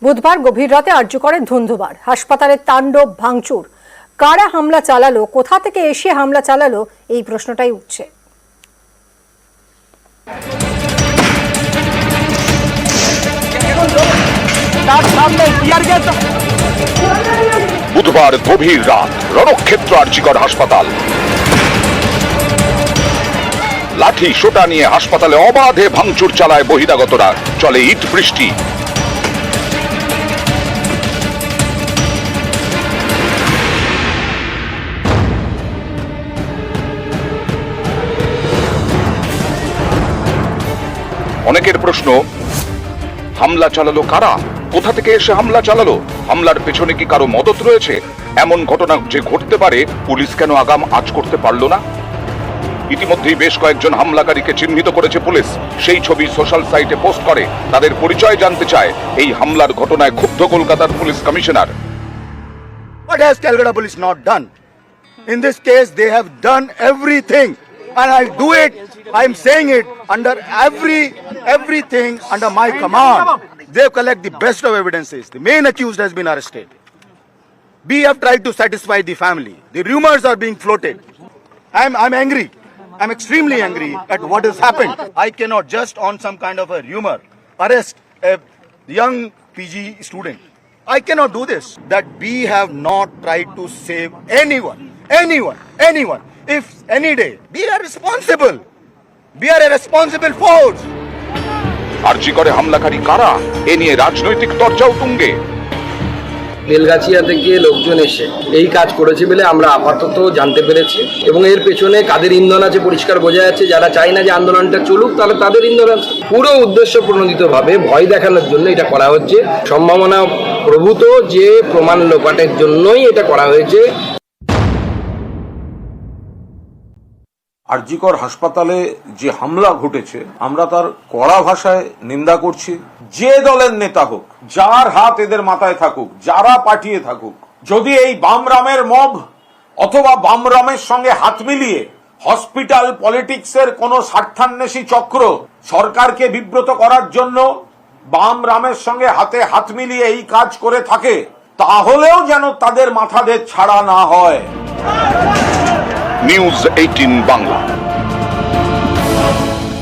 বুধবার গভীর রাতে আর্যকরে ধুন্ধুমার, হাসপাতালে তাণ্ডব ভাঙচুর। কারা হামলা চালালো, কোথা থেকে এসে হামলা চালালো, এই প্রশ্নটাই উঠছে। বুধবার গভীর রাত, রণক্ষেত্র আর্যকর হাসপাতাল। লাঠি সোটা নিয়ে হাসপাতালে অবাধে ভাঙচুর চালায় বহিরাগতরা, চলে ইট বৃষ্টি। অনেকের প্রশ্ন, হামলা চালালো কারা, কোথা থেকে এসে হামলা চালালো, হামলার পেছনে কি কারো মদত রয়েছে? এমন ঘটনা যে ঘটতে পারে, পুলিশ কেন আগাম আঁচ করতে পারল না? ইতিমধ্যেই বেশ কয়েকজন হামলাকারীকে চিহ্নিত করেছে পুলিশ। সেই ছবি সোশ্যাল সাইটে পোস্ট করে তাদের পরিচয় জানতে চায় এই হামলার ঘটনায় ক্ষুব্ধ কলকাতার police commissioner. What has Calcutta police not done? In this case, they have done everything, and I'll do it. I'm saying it under everything under my command. They collect the best of evidences. The main accused has been arrested. We have tried to satisfy the family. The rumors are being floated. I'm angry. I'm extremely angry at what has happened. I cannot just on some kind of a rumor arrest a young PG student. I cannot do this. That we have not tried to save anyone. If any day, we are responsible. We are a responsible force. আর্যকরে হামলাকারী কারা, এ নিয়ে রাজনৈতিক তরজাও তুঙ্গে। বেলগাছিয়া থেকে লোকজন এসে এই কাজ করেছে বলে আমরা আপাতত জানতে পেরেছি, এবং এর পেছনে কাদের ইন্ধন আছে পরিষ্কার বোঝা যাচ্ছে। যারা চায় না যে আন্দোলনটা চলুক, তাহলে তাদের ইন্ধন আছে। পুরো উদ্দেশ্য প্রণোদিতভাবে ভয় দেখানোর জন্য এটা করা হচ্ছে। সম্ভাবনা প্রভূত যে প্রমাণ লোপাটের জন্যই এটা করা হয়েছে। আরজিকর হাসপাতালে যে হামলা ঘটেছে, আমরা তার কড়া ভাষায় নিন্দা করছি। যে দলের নেতা হোক, যার হাত এদের মাথায় থাকুক, যারা পাঠিয়ে থাকুক, যদি এই বামরামের মব অথবা বামরামের সঙ্গে হাত মিলিয়ে হসপিটাল পলিটিক্সের কোন স্বার্থান্বেষী চক্র সরকারকে বিব্রত করার জন্য বামরামের সঙ্গে হাতে হাত মিলিয়ে এই কাজ করে থাকে, তাহলেও যেন তাদের মাথাদের ছাড়া না হয়। নিউজ 18 বাংলা।